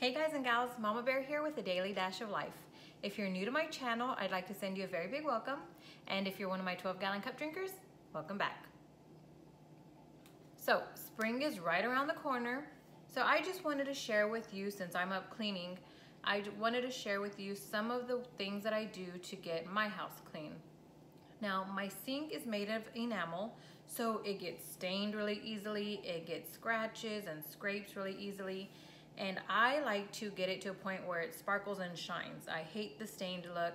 Hey guys and gals, Mama Bear here with a daily dash of life. If you're new to my channel, I'd like to send you a very big welcome. And if you're one of my 12-gallon cup drinkers, welcome back. So spring is right around the corner. So I just wanted to share with you, since I'm up cleaning, I wanted to share with you some of the things that I do to get my house clean. Now my sink is made of enamel, so it gets stained really easily, it gets scratches and scrapes really easily. And I like to get it to a point where it sparkles and shines. I hate the stained look,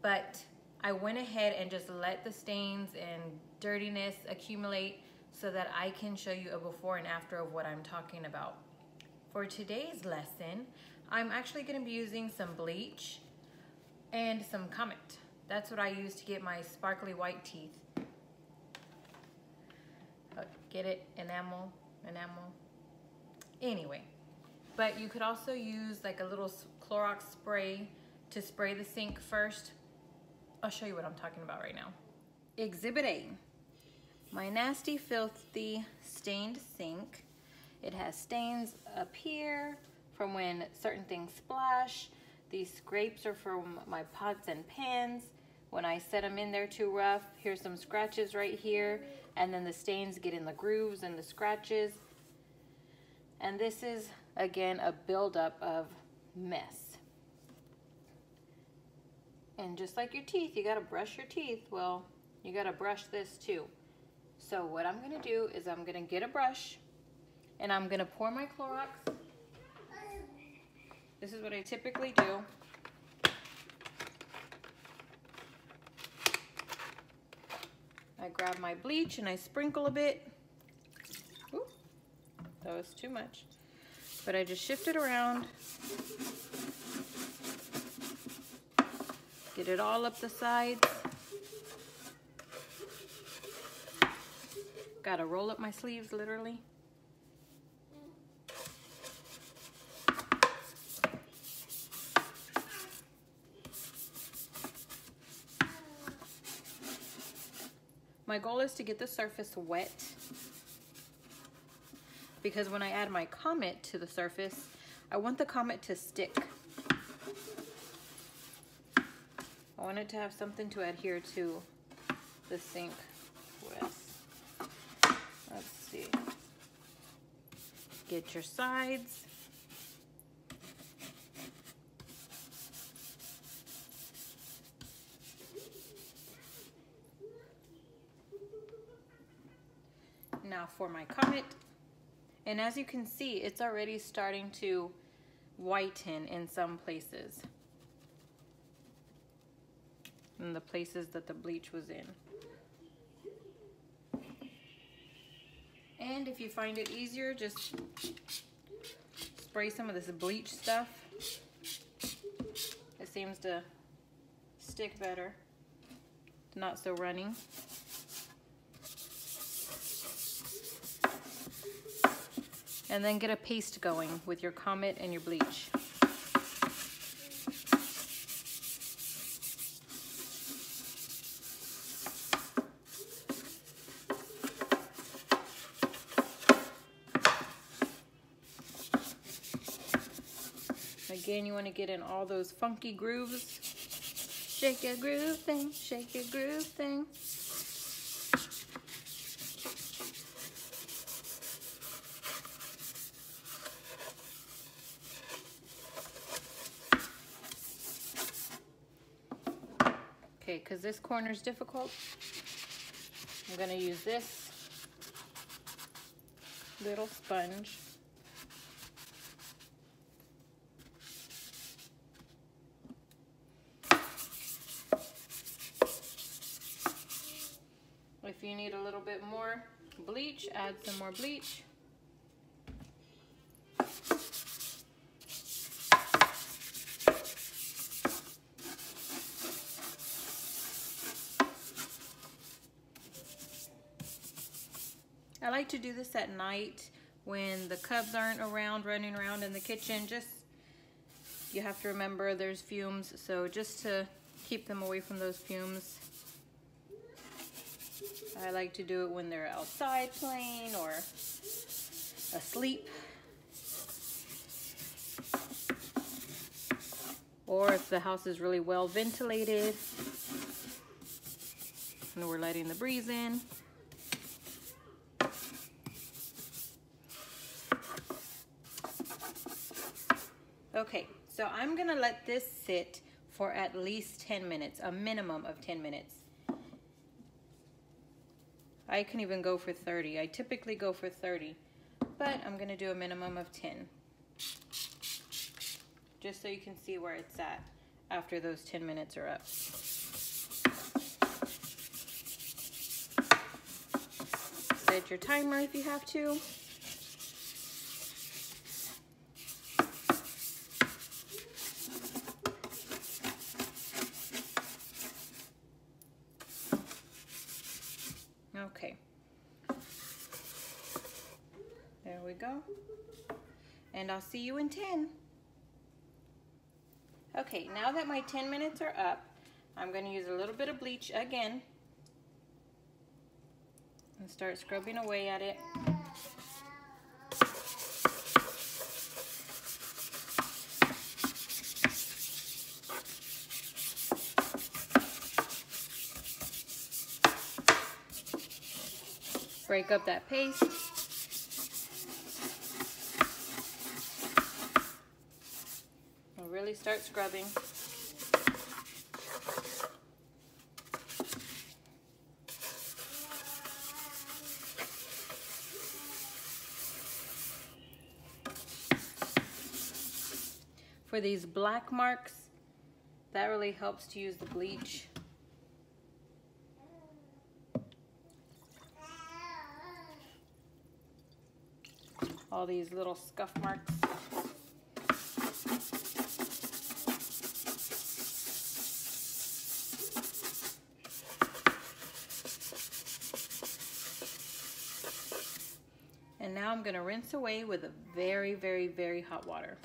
but I went ahead and just let the stains and dirtiness accumulate so that I can show you a before and after of what I'm talking about. For today's lesson, I'm actually going to be using some bleach and some Comet. That's what I use to get my sparkly white teeth. Get it? Enamel. Anyway. But you could also use like a little Clorox spray to spray the sink first. I'll show you what I'm talking about right now. Exhibit A, my nasty, filthy, stained sink. It has stains up here from when certain things splash. These scrapes are from my pots and pans. When I set them in there too rough, here's some scratches right here. And then the stains get in the grooves and the scratches. And this is, again, a buildup of mess. And just like your teeth, you gotta brush your teeth. Well, you gotta brush this too. So what I'm gonna do is I'm gonna get a brush and I'm gonna pour my Clorox. This is what I typically do. I grab my bleach and I sprinkle a bit. Ooh, that was too much. But I just shift it around. Get it all up the sides. Gotta roll up my sleeves, literally. My goal is to get the surface wet, because when I add my Comet to the surface, I want the Comet to stick. I want it to have something to adhere to the sink with. Let's see. Get your sides. Now for my Comet. And as you can see, it's already starting to whiten in some places. In the places that the bleach was in. And if you find it easier, just spray some of this bleach stuff. It seems to stick better. Not so runny. And then get a paste going with your Comet and your bleach. Again, you want to get in all those funky grooves. Shake your groove thing, shake your groove thing. Okay, because this corner is difficult, I'm going to use this little sponge. If you need a little bit more bleach, add some more bleach. I like to do this at night when the cubs aren't around, running around in the kitchen. Just, you have to remember there's fumes, so just to keep them away from those fumes. I like to do it when they're outside playing or asleep. or if the house is really well ventilated and we're letting the breeze in. Okay, so I'm gonna let this sit for at least 10 minutes, a minimum of 10 minutes. I can even go for 30. I typically go for 30, but I'm gonna do a minimum of 10. Just so you can see where it's at after those 10 minutes are up. Set your timer if you have to. Okay. There we go. And I'll see you in 10. Okay, now that my 10 minutes are up, I'm going to use a little bit of bleach again and start scrubbing away at it. Break up that paste. And really start scrubbing. For these black marks, that really helps to use the bleach. All these little scuff marks. And now I'm going to rinse away with a very, very, very hot water.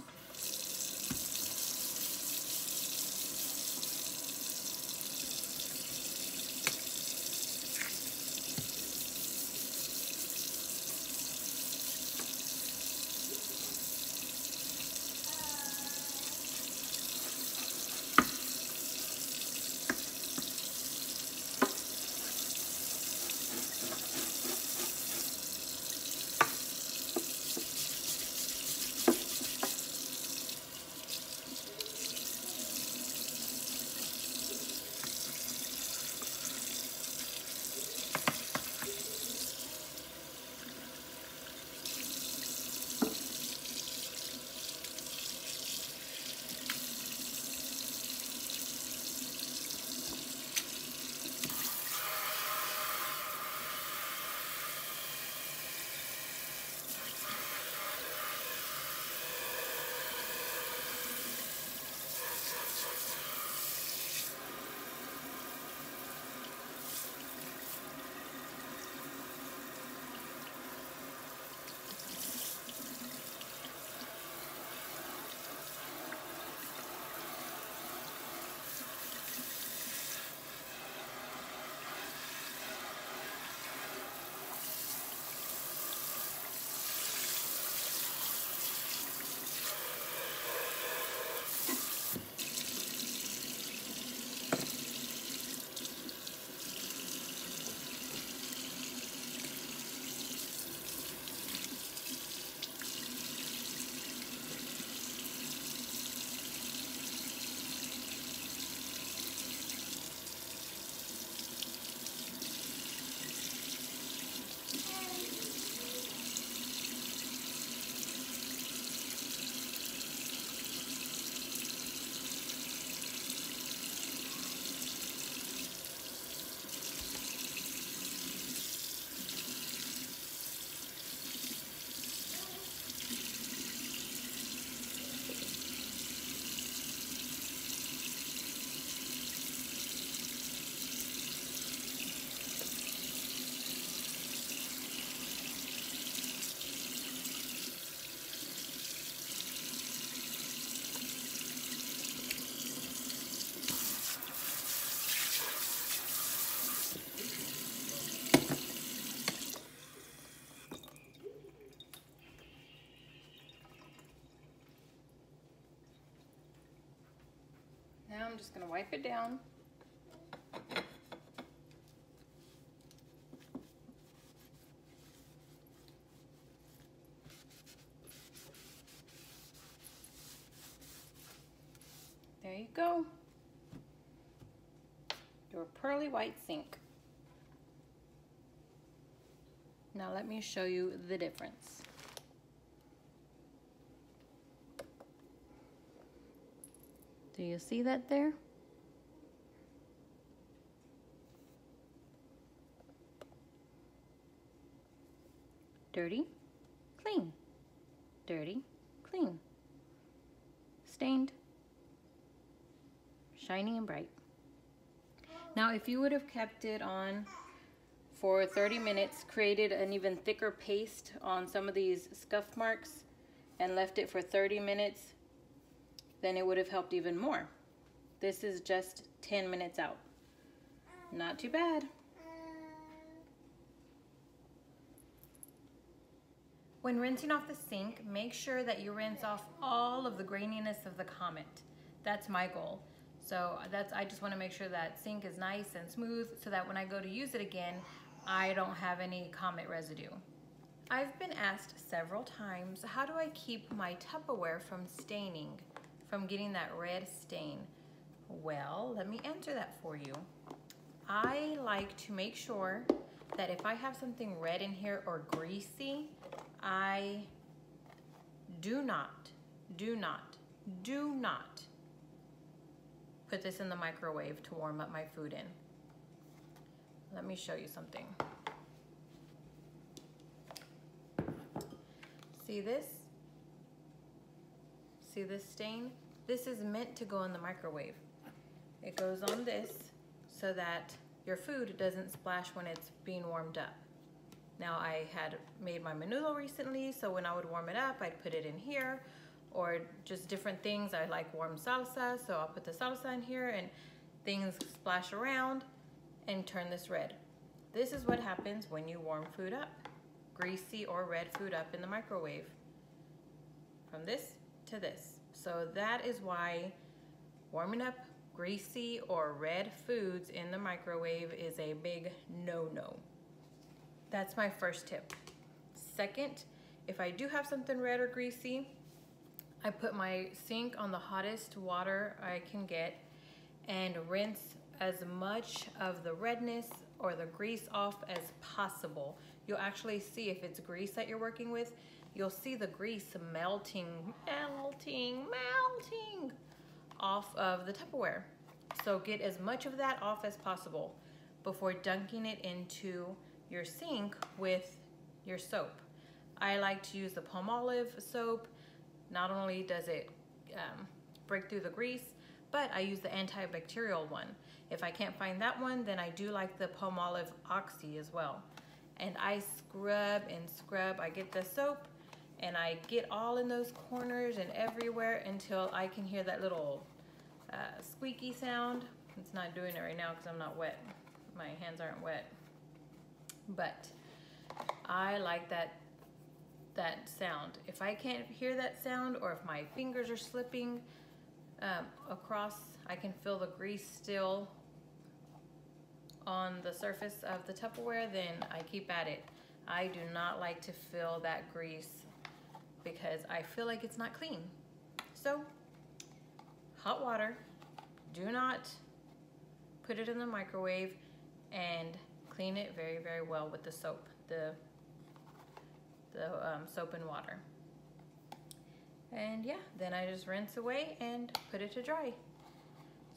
just gonna wipe it down. There you go. Your pearly white sink. Now let me show you the difference. Do you see that there? Dirty, clean. Dirty, clean. Stained, shiny and bright. Now if you would have kept it on for 30 minutes, created an even thicker paste on some of these scuff marks, and left it for 30 minutes, then it would have helped even more. This is just 10 minutes out. Not too bad. When rinsing off the sink, make sure that you rinse off all of the graininess of the Comet. That's my goal. So I just want to make sure that sink is nice and smooth so that when I go to use it again, I don't have any Comet residue. I've been asked several times, how do I keep my Tupperware from staining, from getting that red stain? Well, let me answer that for you. I like to make sure that if I have something red in here or greasy, I do not put this in the microwave to warm up my food in. Let me show you something. See this? See this stain? This is meant to go in the microwave. It goes on this so that your food doesn't splash when it's being warmed up. Now I had made my menudo recently, so when I would warm it up, I'd put it in here, or just different things. I like warm salsa, so I'll put the salsa in here and things splash around and turn this red. This is what happens when you warm food up, greasy or red food up in the microwave. From this to this. So that is why warming up greasy or red foods in the microwave is a big no-no. That's my first tip. Second, if I do have something red or greasy, I put my sink on the hottest water I can get and rinse as much of the redness or the grease off as possible. You'll actually see if it's grease that you're working with, you'll see the grease melting off of the Tupperware. So get as much of that off as possible before dunking it into your sink with your soap. I like to use the Palmolive soap. Not only does it break through the grease, but I use the antibacterial one. If I can't find that one, then I do like the Palmolive Oxy as well. And I scrub and scrub. I get the soap and I get all in those corners and everywhere until I can hear that little squeaky sound. It's not doing it right now because I'm not wet. My hands aren't wet. But I like that sound. If I can't hear that sound, or if my fingers are slipping across, I can feel the grease still on the surface of the Tupperware, then I keep at it. I do not like to feel that grease because I feel like it's not clean. So, hot water, do not put it in the microwave, and clean it very, very well with the soap, the soap and water. And yeah, then I just rinse away and put it to dry.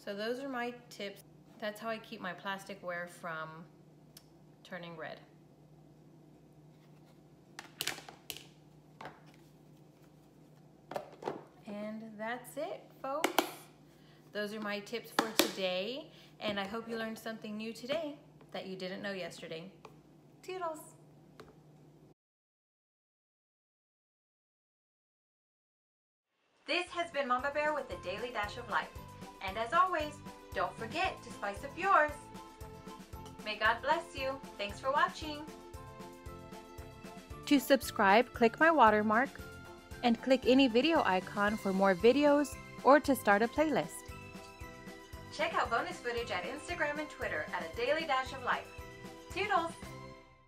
So those are my tips. That's how I keep my plasticware from turning red. And that's it, folks. Those are my tips for today, and I hope you learned something new today that you didn't know yesterday. Toodles! This has been Mama Bear with a Daily Dash of Life. And as always, don't forget to spice up yours. May God bless you. Thanks for watching. To subscribe, click my watermark and click any video icon for more videos or to start a playlist. Check out bonus footage at Instagram and Twitter at A Daily Dash of Life. Toodles!